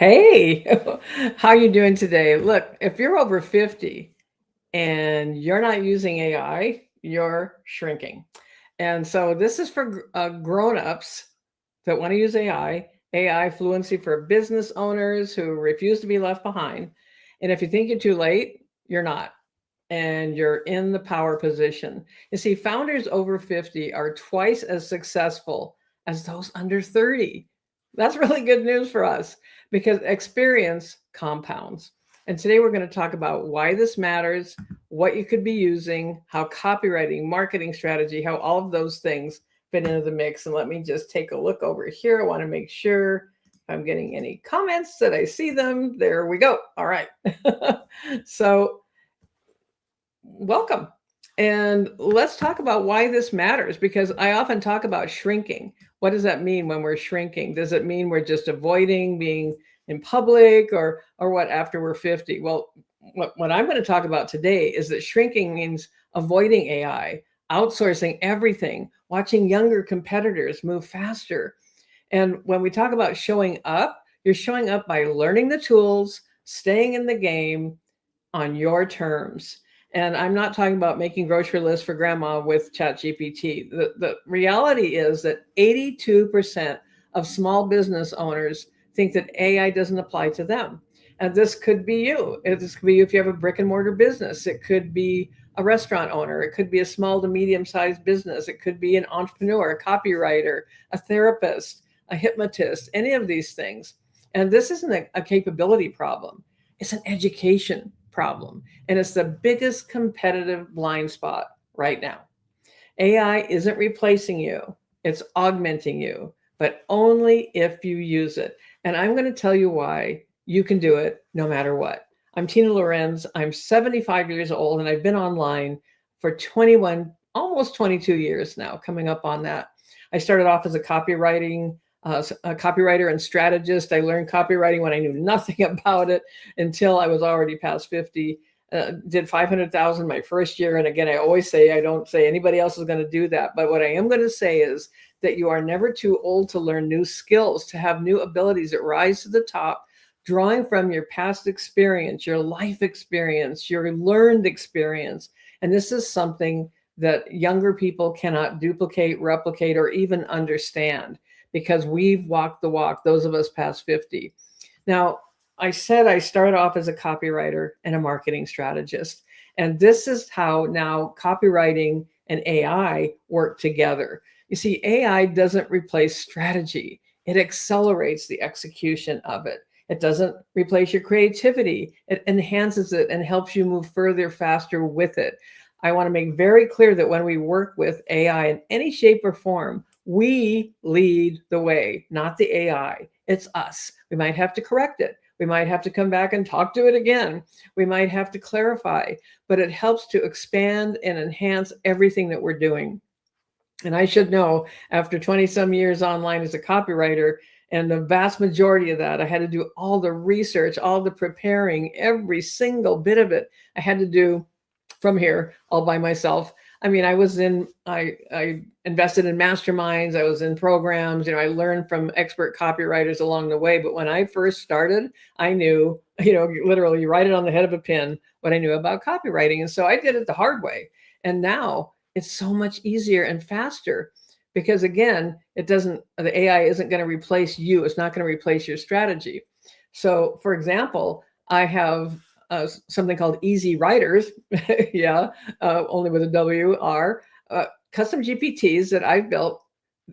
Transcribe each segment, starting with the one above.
Hey, how you doing today? Look, if you're over 50 and you're not using AI, you're shrinking. And so this is for grown-ups that want to use AI fluency for business owners who refuse to be left behind. And if you think you're too late, you're not. And you're in the power position. You see, founders over 50 are twice as successful as those under 30. That's really good news for us because experience compounds. And today we're going to talk about why this matters, what you could be using, how copywriting, marketing strategy, how all of those things fit into the mix. And let me just take a look over here. I want to make sure if I'm getting any comments that I see them. There we go. All right. So welcome. And let's talk about why this matters, because I often talk about shrinking. What does that mean when we're shrinking? Does it mean we're just avoiding being in public or what after we're 50? Well, what I'm going to talk about today is that shrinking means avoiding AI, outsourcing everything, watching younger competitors move faster. And when we talk about showing up, you're showing up by learning the tools, staying in the game on your terms. And I'm not talking about making grocery lists for grandma with ChatGPT. The reality is that 82% of small business owners think that AI doesn't apply to them. And this could be you. This could be you if you have a brick and mortar business. It could be a restaurant owner. It could be a small to medium-sized business. It could be an entrepreneur, a copywriter, a therapist, a hypnotist, any of these things. And this isn't a capability problem. It's an education problem. And it's the biggest competitive blind spot right now. AI isn't replacing you. It's augmenting you, but only if you use it. And I'm going to tell you why you can do it no matter what. I'm Tina Lorenz. I'm 75 years old and I've been online for 21, almost 22 years now, coming up on that. I started off as a copywriter and strategist. I learned copywriting when I knew nothing about it until I was already past 50. Did 500,000 my first year. And again, I always say, I don't say anybody else is going to do that. But what I am going to say is that you are never too old to learn new skills, to have new abilities that rise to the top, drawing from your past experience, your life experience, your learned experience. And this is something that younger people cannot duplicate, replicate, or even understand, because we've walked the walk, those of us past 50. Now, I said I started off as a copywriter and a marketing strategist. And this is how now copywriting and AI work together. You see, AI doesn't replace strategy. It accelerates the execution of it. It doesn't replace your creativity. It enhances it and helps you move further, faster with it. I want to make very clear that when we work with AI in any shape or form, we lead the way, not the AI. It's us. We might have to correct it. We might have to come back and talk to it again. We might have to clarify, but it helps to expand and enhance everything that we're doing. And I should know, after 20 some years online as a copywriter, and the vast majority of that, I had to do all the research, all the preparing, every single bit of it I had to do from here all by myself. I mean, I invested in masterminds, I was in programs, I learned from expert copywriters along the way. But when I first started, I knew, literally write it on the head of a pin, what I knew about copywriting. And so I did it the hard way. And now it's so much easier and faster because, again, the AI isn't going to replace you. It's not going to replace your strategy. So, for example, I have something called Easy Writers, only with a W-R, custom GPTs that I've built,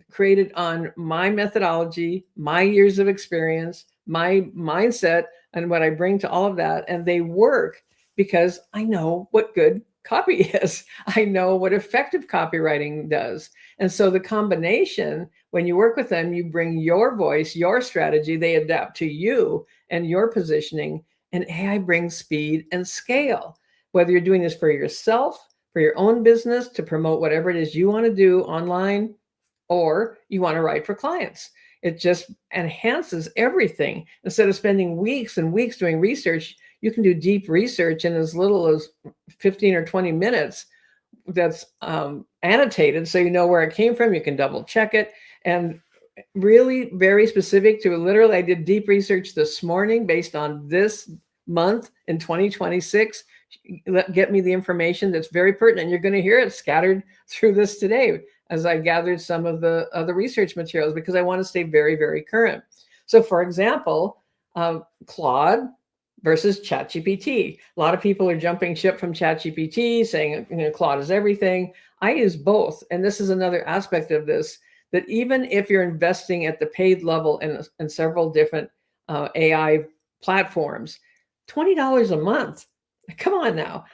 created on my methodology, my years of experience, my mindset, and what I bring to all of that. And they work because I know what good copy is. I know what effective copywriting does. And so the combination, when you work with them, you bring your voice, your strategy, they adapt to you and your positioning. And AI brings speed and scale, whether you're doing this for yourself, for your own business, to promote whatever it is you want to do online, or you want to write for clients. It just enhances everything. Instead of spending weeks and weeks doing research, you can do deep research in as little as 15 or 20 minutes that's annotated so you know where it came from. You can double check it. And really very specific to literally, I did deep research this morning based on this month in 2026. Get me the information that's very pertinent. You're going to hear it scattered through this today as I gathered some of the other research materials because I want to stay very, very current. So for example, Claude versus ChatGPT. A lot of people are jumping ship from ChatGPT saying, Claude is everything. I use both. And this is another aspect of this, that even if you're investing at the paid level in several different AI platforms, $20 a month. Come on now.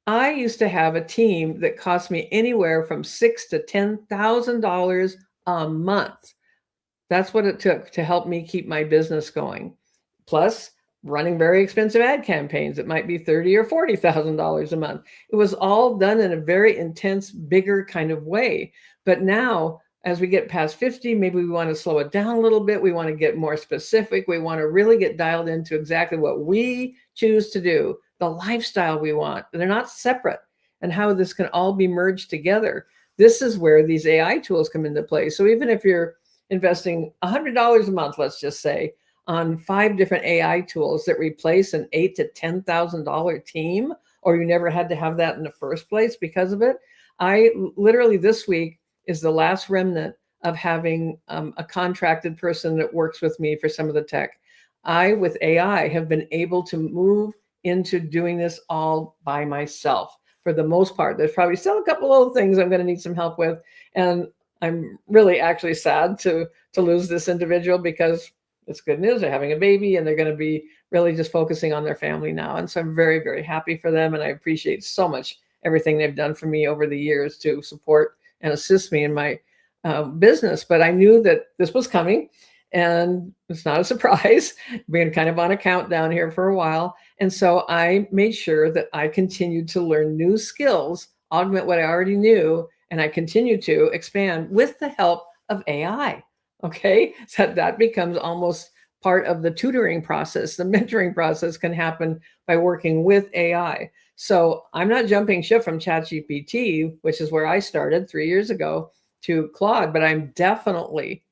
I used to have a team that cost me anywhere from $6,000 to $10,000 a month. That's what it took to help me keep my business going. Plus, running very expensive ad campaigns. It might be $30,000 or $40,000 a month. It was all done in a very intense, bigger kind of way. But now, as we get past 50, maybe we want to slow it down a little bit. We want to get more specific. We want to really get dialed into exactly what we choose to do, the lifestyle we want. They're not separate, and how this can all be merged together. This is where these AI tools come into play. So even if you're investing $100 a month, let's just say, on 5 different AI tools that replace an $8,000 to $10,000 team, or you never had to have that in the first place because of it. I literally this week is the last remnant of having a contracted person that works with me for some of the tech. I, with AI, have been able to move into doing this all by myself for the most part. There's probably still a couple little things I'm going to need some help with. And I'm really actually sad to lose this individual because it's good news. They're having a baby and they're going to be really just focusing on their family now. And so I'm very, very happy for them. And I appreciate so much everything they've done for me over the years to support and assist me in my business. But I knew that this was coming, and it's not a surprise. Being kind of on a countdown here for a while. And so I made sure that I continued to learn new skills, augment what I already knew, and I continue to expand with the help of AI. Okay, so that becomes almost part of the tutoring process. The mentoring process can happen by working with AI. So I'm not jumping ship from ChatGPT, which is where I started 3 years ago, to Claude, but I'm definitely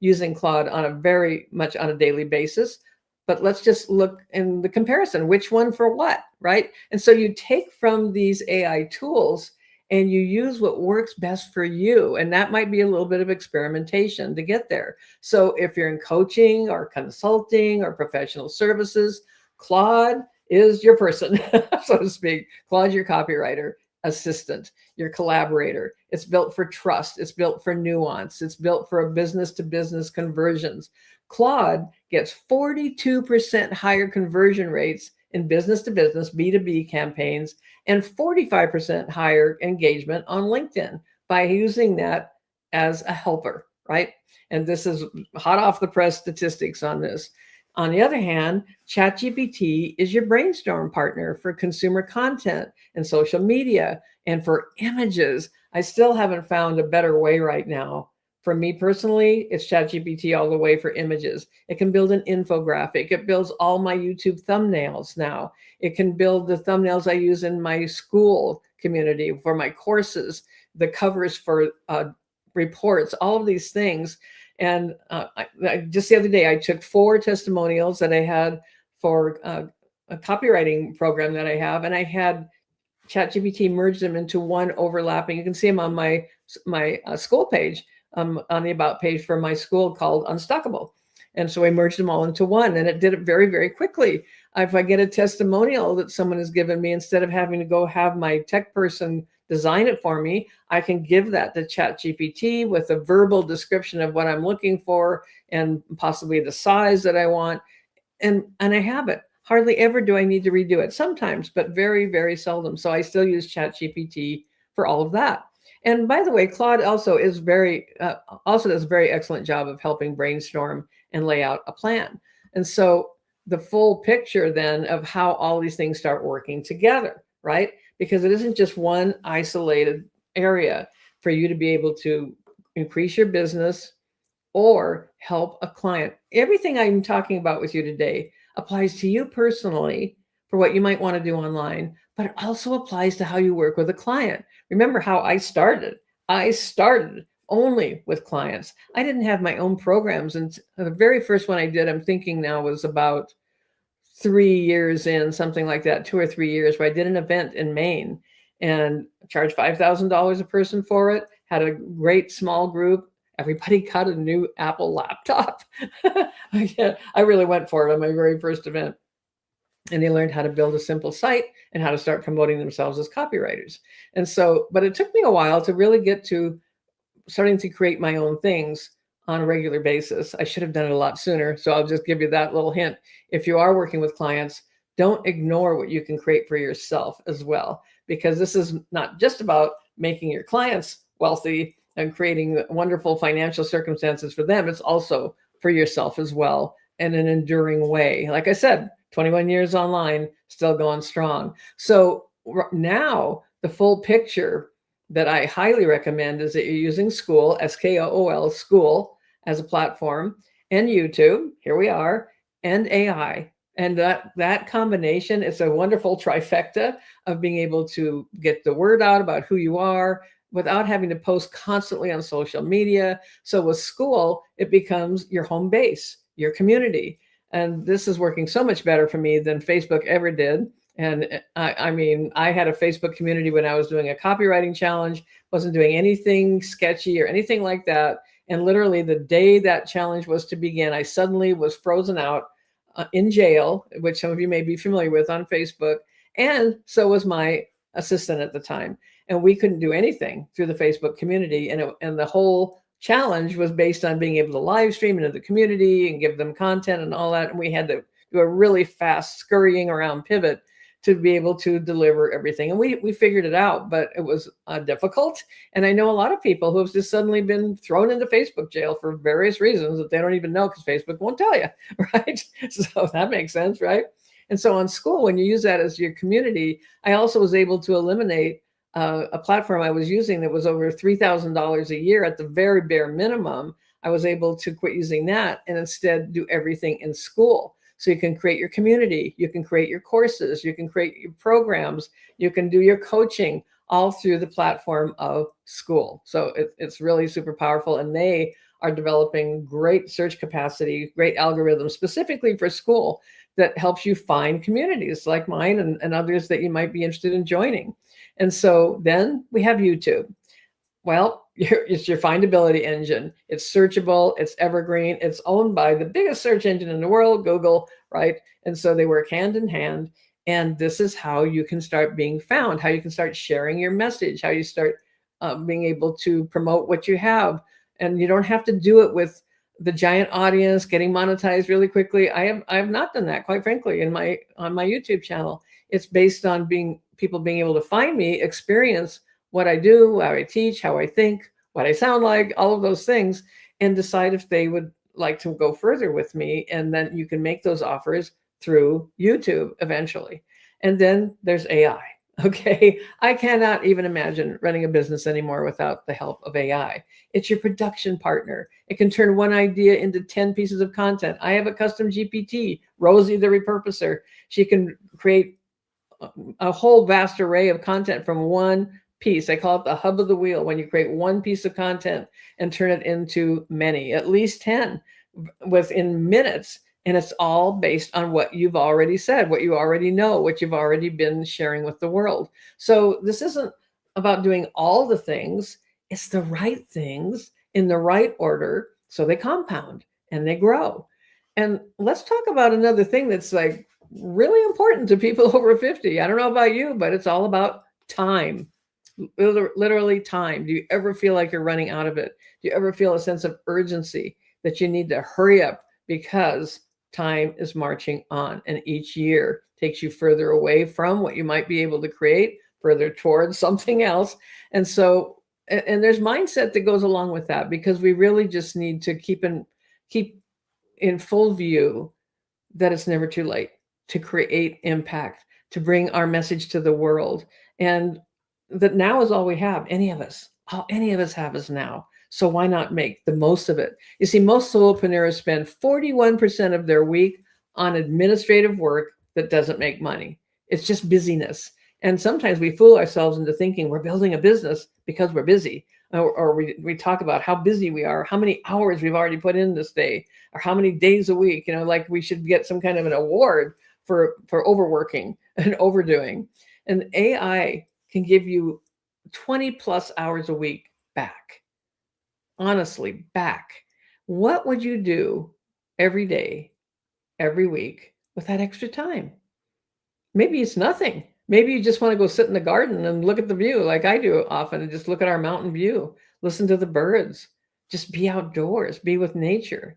using Claude on a very much on a daily basis. But let's just look in the comparison, which one for what, right? And so you take from these AI tools and you use what works best for you. And that might be a little bit of experimentation to get there. So if you're in coaching or consulting or professional services, Claude is your person, so to speak. Claude's your copywriter assistant, your collaborator. It's built for trust. It's built for nuance. It's built for business-to-business conversions. Claude gets 42% higher conversion rates in business-to-business, B2B campaigns, and 45% higher engagement on LinkedIn by using that as a helper, right? And this is hot off the press statistics on this. On the other hand, ChatGPT is your brainstorm partner for consumer content and social media and for images. I still haven't found a better way right now. For me personally, it's ChatGPT all the way for images. It can build an infographic. It builds all my YouTube thumbnails now. It can build the thumbnails I use in my school community for my courses, the covers for reports, all of these things. And just the other day, I took 4 testimonials that I had for a copywriting program that I have, and I had ChatGPT merge them into one overlapping. You can see them on my school page, on the about page for my school called Unstuckable. And so I merged them all into one, and it did it very, very quickly. If I get a testimonial that someone has given me, instead of having to go have my tech person design it for me, I can give that to ChatGPT with a verbal description of what I'm looking for and possibly the size that I want. And I have it. Hardly ever do I need to redo it. Sometimes, but very, very seldom. So I still use ChatGPT for all of that. And by the way, Claude also is also does a very excellent job of helping brainstorm and lay out a plan. And so the full picture then of how all these things start working together, right? Because it isn't just one isolated area for you to be able to increase your business or help a client. Everything I'm talking about with you today applies to you personally for what you might want to do online, but it also applies to how you work with a client. Remember how I started. I started only with clients. I didn't have my own programs. And the very first one I did, I'm thinking now, was about 3 years in, something like that, 2 or 3 years, where I did an event in Maine and charged $5,000 a person for it, had a great small group. Everybody got a new Apple laptop. I really went for it on my very first event. And they learned how to build a simple site and how to start promoting themselves as copywriters. And so, but it took me a while to really get to starting to create my own things on a regular basis. I should have done it a lot sooner. So I'll just give you that little hint. If you are working with clients, don't ignore what you can create for yourself as well, because this is not just about making your clients wealthy and creating wonderful financial circumstances for them. It's also for yourself as well, in an enduring way. Like I said, 21 years online, still going strong. So now the full picture that I highly recommend is that you're using Skool, Skool, Skool, as a platform, and YouTube, here we are, and AI. And that combination is a wonderful trifecta of being able to get the word out about who you are without having to post constantly on social media. So with Skool, it becomes your home base, your community. And this is working so much better for me than Facebook ever did. And I mean, I had a Facebook community when I was doing a copywriting challenge, wasn't doing anything sketchy or anything like that. And literally the day that challenge was to begin, I suddenly was frozen out in jail, which some of you may be familiar with on Facebook. And so was my assistant at the time. And we couldn't do anything through the Facebook community. And the whole challenge was based on being able to live stream into the community and give them content and all that. And we had to do a really fast scurrying around pivot to be able to deliver everything. And we figured it out, but it was difficult. And I know a lot of people who have just suddenly been thrown into Facebook jail for various reasons that they don't even know, because Facebook won't tell you, right? So that makes sense, right? And so on Skool, when you use that as your community, I also was able to eliminate a platform I was using that was over $3,000 a year at the very bare minimum. I was able to quit using that and instead do everything in Skool. So you can create your community, you can create your courses, you can create your programs, you can do your coaching, all through the platform of Skool. So it's really super powerful. And they are developing great search capacity, great algorithms specifically for Skool that helps you find communities like mine and others that you might be interested in joining. And so then we have YouTube. Well, it's your findability engine. It's searchable, it's evergreen, it's owned by the biggest search engine in the world, Google, right? And so they work hand in hand. And this is how you can start being found, how you can start sharing your message, how you start being able to promote what you have. And you don't have to do it with the giant audience getting monetized really quickly. I have not done that, quite frankly, on my YouTube channel. It's based on people being able to find me, experience what I do, how I teach, how I think, what I sound like, all of those things, and decide if they would like to go further with me. And then you can make those offers through YouTube eventually. And then there's AI. Okay, I cannot even imagine running a business anymore without the help of AI. It's your production partner. It can turn one idea into 10 pieces of content. I have a custom GPT, Rosie the repurposer. She can create a whole vast array of content from one piece. I call it the hub of the wheel, when you create one piece of content and turn it into many, at least 10 within minutes. And it's all based on what you've already said, what you already know, what you've already been sharing with the world. So this isn't about doing all the things. It's the right things in the right order, so they compound and they grow. And let's talk about another thing that's like really important to people over 50. I don't know about you, but it's all about time. Literally time. Do you ever feel like you're running out of it? Do you ever feel a sense of urgency that you need to hurry up because time is marching on, and each year takes you further away from what you might be able to create, further towards something else? And so, and there's mindset that goes along with that, because we really just need to keep in full view that it's never too late to create impact, to bring our message to the world, and that now is all we have. Any of us have is now. So why not make the most of it? You see, most solopreneurs spend 41% of their week on administrative work that doesn't make money. It's just busyness. And sometimes we fool ourselves into thinking we're building a business because we're busy. or we talk about how busy we are, how many hours we've already put in this day, or how many days a week, like we should get some kind of an award for overworking and overdoing. And AI can give you 20 plus hours a week back. Honestly, back. What would you do every day, every week with that extra time? Maybe it's nothing. Maybe you just want to go sit in the garden and look at the view like I do often, and just look at our mountain view, listen to the birds, just be outdoors, be with nature.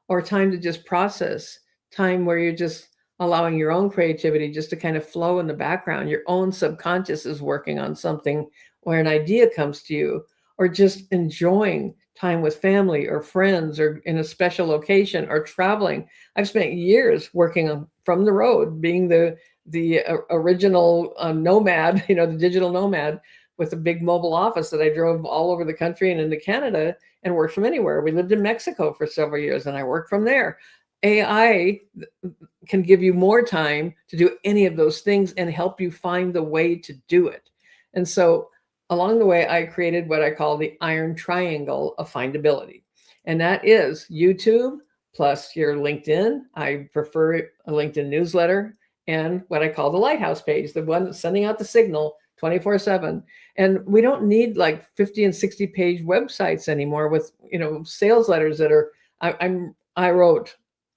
Or time to just process, time where you're just allowing your own creativity just to kind of flow in the background. Your own subconscious is working on something, where an idea comes to you, or just enjoying time with family or friends, or in a special location, or traveling. I've spent years working from the road, being the original nomad, the digital nomad, with a big mobile office that I drove all over the country and into Canada, and worked from anywhere. We lived in Mexico for several years, and I worked from there. AI can give you more time to do any of those things and help you find the way to do it. And so along the way, I created what I call the Iron Triangle of Findability. And that is YouTube plus your LinkedIn. I prefer a LinkedIn newsletter, and what I call the lighthouse page, the one that's sending out the signal 24/7. And we don't need like 50 and 60 page websites anymore with, sales letters that are,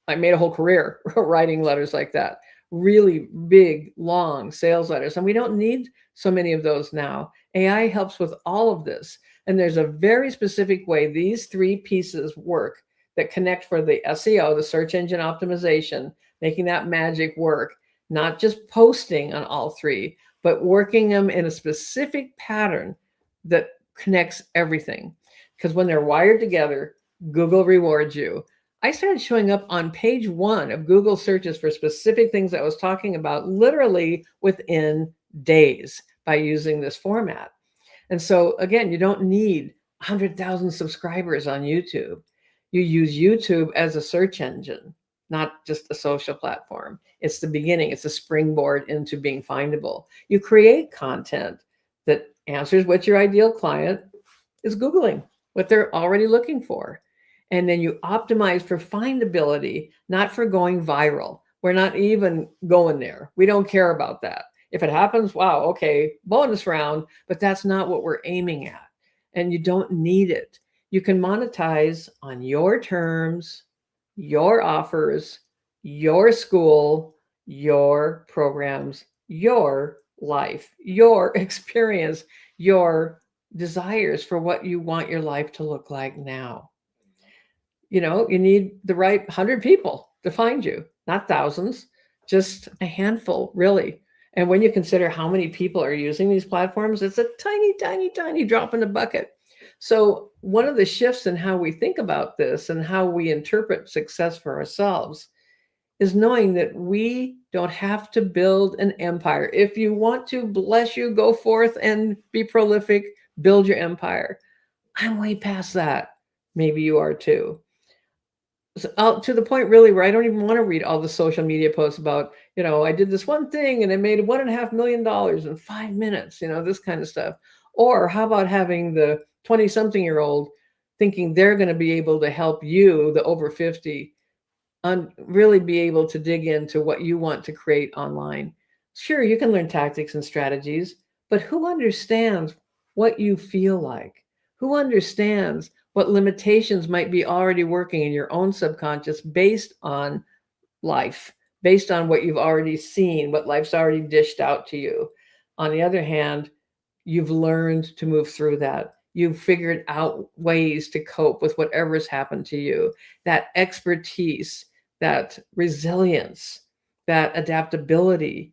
I made a whole career writing letters like that, really big, long sales letters. And we don't need so many of those now. AI helps with all of this. And there's a very specific way these three pieces work that connect for the SEO, the search engine optimization, making that magic work, not just posting on all three, but working them in a specific pattern that connects everything. Because when they're wired together, Google rewards you. I started showing up on page 1 of Google searches for specific things I was talking about, literally within days, by using this format. And so again, you don't need 100,000 subscribers on YouTube. You use YouTube as a search engine, not just a social platform. It's the beginning. It's a springboard into being findable. You create content that answers what your ideal client is Googling, what they're already looking for. And then you optimize for findability, not for going viral. We're not even going there. We don't care about that. If it happens, wow, okay, bonus round, but that's not what we're aiming at. And you don't need it. You can monetize on your terms, your offers, your school, your programs, your life, your experience, your desires for what you want your life to look like now. You need the right 100 people to find you, not thousands, just a handful, really. And when you consider how many people are using these platforms, it's a tiny, tiny, tiny drop in the bucket. So one of the shifts in how we think about this and how we interpret success for ourselves is knowing that we don't have to build an empire. If you want to, bless you, go forth and be prolific, build your empire. I'm way past that. Maybe you are too. So, to the point really where I don't even want to read all the social media posts about, I did this one thing and I made $1.5 million in 5 minutes, this kind of stuff. Or how about having the 20-something-year-old thinking they're going to be able to help you, the over 50, really be able to dig into what you want to create online. Sure, you can learn tactics and strategies, but who understands what you feel like? Who understands what limitations might be already working in your own subconscious based on life, based on what you've already seen, what life's already dished out to you? On the other hand, you've learned to move through that. You've figured out ways to cope with whatever's happened to you. That expertise, that resilience, that adaptability.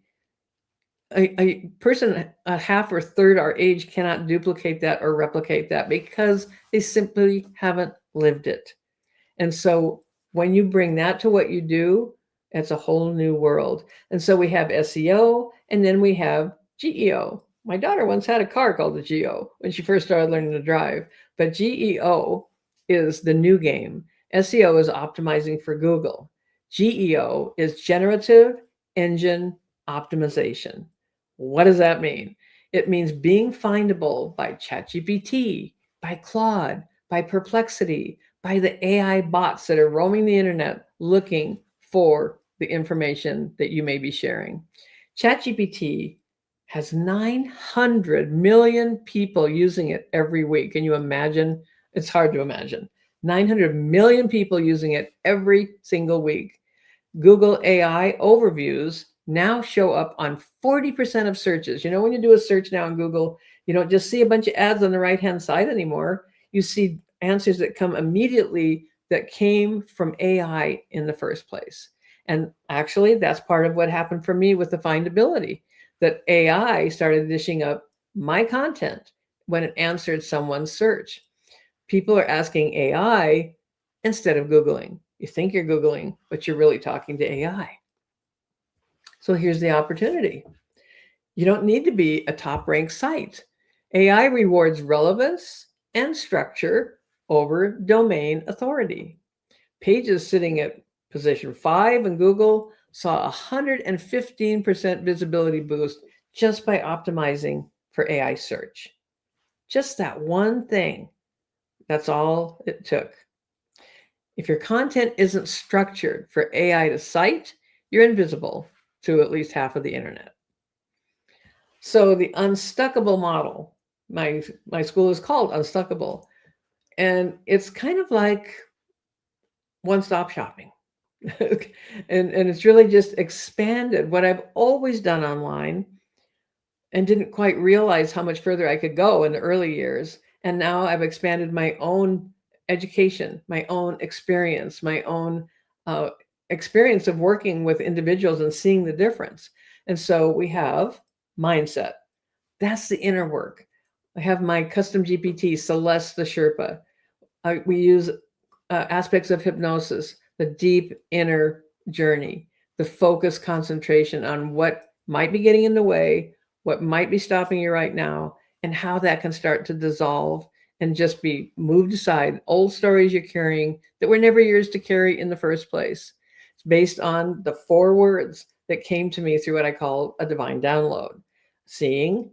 A person a half or third our age cannot duplicate that or replicate that because they simply haven't lived it. And so when you bring that to what you do, it's a whole new world. And so we have SEO, and then we have GEO. My daughter once had a car called the GEO when she first started learning to drive. But GEO is the new game. SEO is optimizing for Google. GEO is generative engine optimization. What does that mean? It means being findable by ChatGPT, by Claude, by Perplexity, by the AI bots that are roaming the internet looking for the information that you may be sharing. ChatGPT has 900 million people using it every week. Can you imagine? It's hard to imagine. 900 million people using it every single week. Google AI overviews now show up on 40% of searches. You know, when you do a search now on Google, you don't just see a bunch of ads on the right-hand side anymore. You see answers that come immediately that came from AI in the first place. And actually, that's part of what happened for me with the findability, that AI started dishing up my content when it answered someone's search. People are asking AI instead of Googling. You think you're Googling, but you're really talking to AI. So here's the opportunity. You don't need to be a top-ranked site. AI rewards relevance and structure over domain authority. Pages sitting at position 5 in Google saw a 115% visibility boost just by optimizing for AI search. Just that one thing. That's all it took. If your content isn't structured for AI to cite, you're invisible to at least half of the internet. So the Unstuckable Model, my school is called Unstuckable, and it's kind of like one-stop shopping. and it's really just expanded what I've always done online and didn't quite realize how much further I could go in the early years. And now I've expanded my own education, my own experience, my own experience of working with individuals and seeing the difference. And so we have mindset. That's the inner work. I have my custom GPT, Celeste the Sherpa. We use aspects of hypnosis, the deep inner journey, the focus concentration on what might be getting in the way, what might be stopping you right now, and how that can start to dissolve and just be moved aside. Old stories you're carrying that were never yours to carry in the first place. It's based on the 4 words that came to me through what I call a divine download: seeing,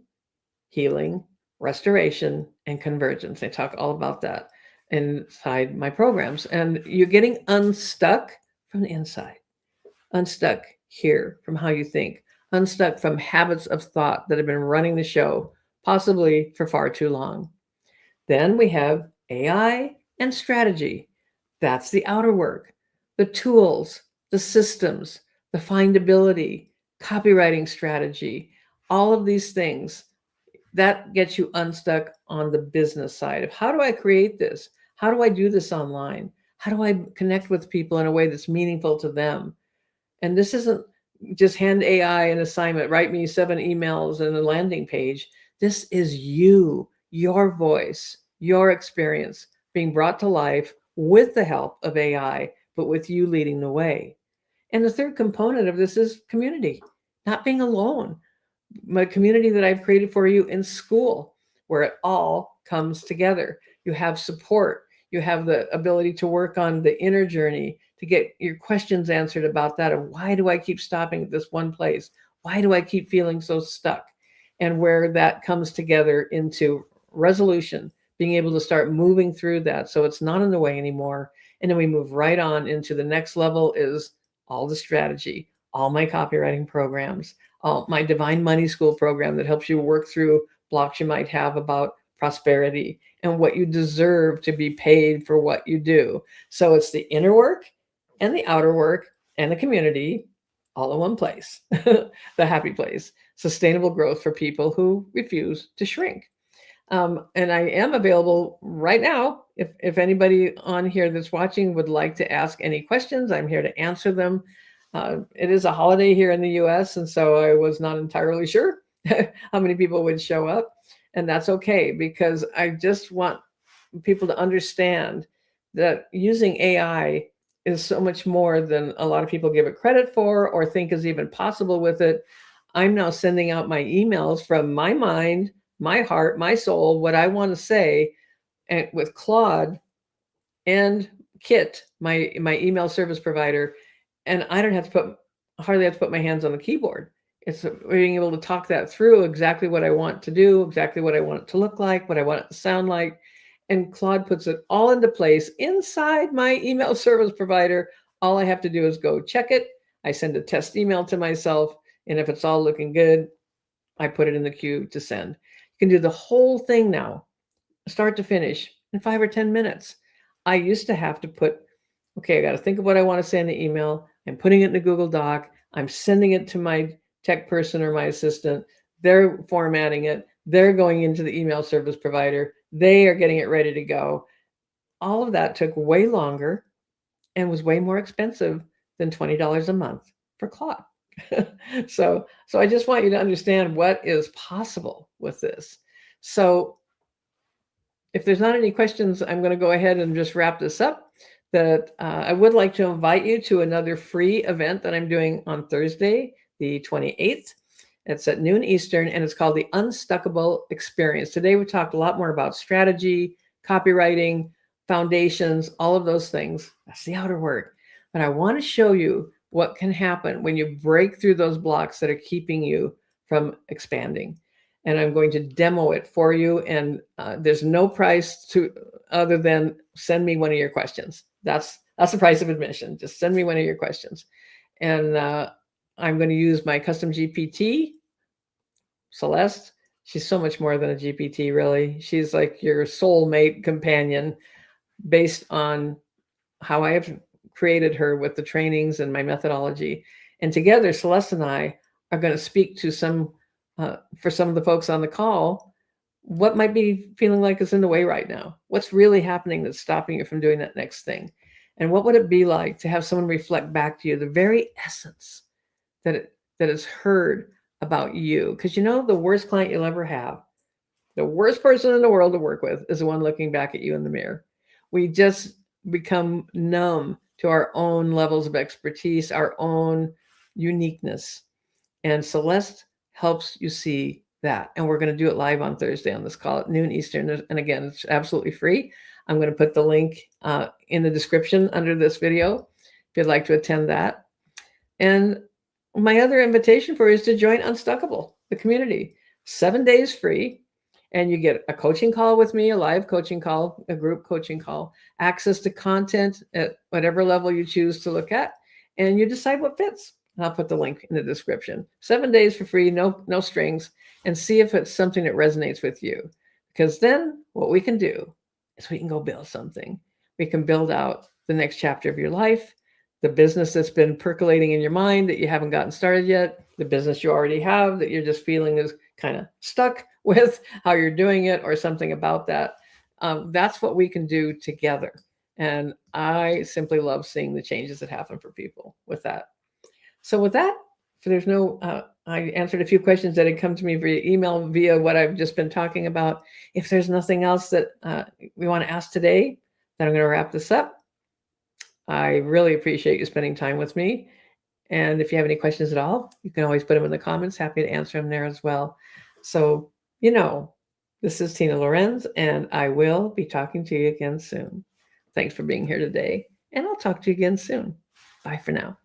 healing, restoration, and convergence. I talk all about that inside my programs. And you're getting unstuck from the inside, unstuck here from how you think, unstuck from habits of thought that have been running the show, possibly for far too long. Then we have AI and strategy. That's the outer work, the tools, the systems, the findability, copywriting strategy, all of these things. That gets you unstuck on the business side of how do I create this? How do I do this online? How do I connect with people in a way that's meaningful to them? And this isn't just hand AI an assignment, write me 7 emails and a landing page. This is you, your voice, your experience being brought to life with the help of AI, but with you leading the way. And the third component of this is community, not being alone. My community that I've created for you in school, where it all comes together. You have support. You have the ability to work on the inner journey, to get your questions answered about that. Of why do I keep stopping at this one place? Why do I keep feeling so stuck? And where that comes together into resolution, being able to start moving through that so it's not in the way anymore. And then we move right on into the next level is all the strategy, all my copywriting programs, my Divine Money School program that helps you work through blocks you might have about prosperity and what you deserve to be paid for what you do. So it's the inner work and the outer work and the community all in one place, the happy place, sustainable growth for people who refuse to shrink. And I am available right now. If anybody on here that's watching would like to ask any questions, I'm here to answer them. It is a holiday here in the US, and so I was not entirely sure how many people would show up. And that's okay, because I just want people to understand that using AI is so much more than a lot of people give it credit for or think is even possible with it. I'm now sending out my emails from my mind, my heart, my soul, what I want to say, and with Claude and Kit, my email service provider, and I don't have to hardly have to put my hands on the keyboard. It's being able to talk that through, exactly what I want to do, exactly what I want it to look like, what I want it to sound like. and Claude puts it all into place inside my email service provider. All I have to do is go check it. I send a test email to myself, and if it's all looking good, I put it in the queue to send. You can do the whole thing now, start to finish, in 5 or 10 minutes. I used to have to put, okay, I got to think of what I want to say in the email. I'm putting it in a Google Doc. I'm sending it to my tech person or my assistant. They're formatting it. They're going into the email service provider. They are getting it ready to go. All of that took way longer and was way more expensive than $20 a month for Claude. So I just want you to understand what is possible with this. So if there's not any questions, I'm going to go ahead and just wrap this up. That I would like to invite you to another free event that I'm doing on Thursday, the 28th. It's at noon Eastern, and it's called the Unstuckable Experience. Today, we talked a lot more about strategy, copywriting, foundations, all of those things. That's the outer work. But I want to show you what can happen when you break through those blocks that are keeping you from expanding. And I'm going to demo it for you. And there's no price to other than send me one of your questions. That's the price of admission. Just send me one of your questions. And I'm going to use my custom GPT, Celeste. She's so much more than a GPT, really. She's like your soulmate companion based on how I have created her with the trainings and my methodology. And together, Celeste and I are going to speak to for some of the folks on the call, what might be feeling like is in the way right now? What's really happening that's stopping you from doing that next thing? And what would it be like to have someone reflect back to you the very essence that is heard about you? Because the worst client you'll ever have, the worst person in the world to work with, is the one looking back at you in the mirror. We just become numb to our own levels of expertise, our own uniqueness. And Celeste helps you see that. And we're going to do it live on Thursday on this call at noon Eastern. And again, it's absolutely free. I'm going to put the link in the description under this video if you'd like to attend that. And my other invitation for you is to join Unstuckable, the community. 7 days free. And you get a coaching call with me, a live coaching call, a group coaching call, access to content at whatever level you choose to look at, and you decide what fits. And I'll put the link in the description. 7 days for free, no strings, and see if it's something that resonates with you. Because then what we can do is we can go build something. We can build out the next chapter of your life, the business that's been percolating in your mind that you haven't gotten started yet, the business you already have that you're just feeling is kind of stuck with how you're doing it or something about that. That's what we can do together. And I simply love seeing the changes that happen for people with that. So with that, there's I answered a few questions that had come to me via email, via what I've just been talking about. If there's nothing else that we want to ask today, then I'm going to wrap this up. I really appreciate you spending time with me. And if you have any questions at all, you can always put them in the comments. Happy to answer them there as well. So, this is Tina Lorenz, and I will be talking to you again soon. Thanks for being here today, and I'll talk to you again soon. Bye for now.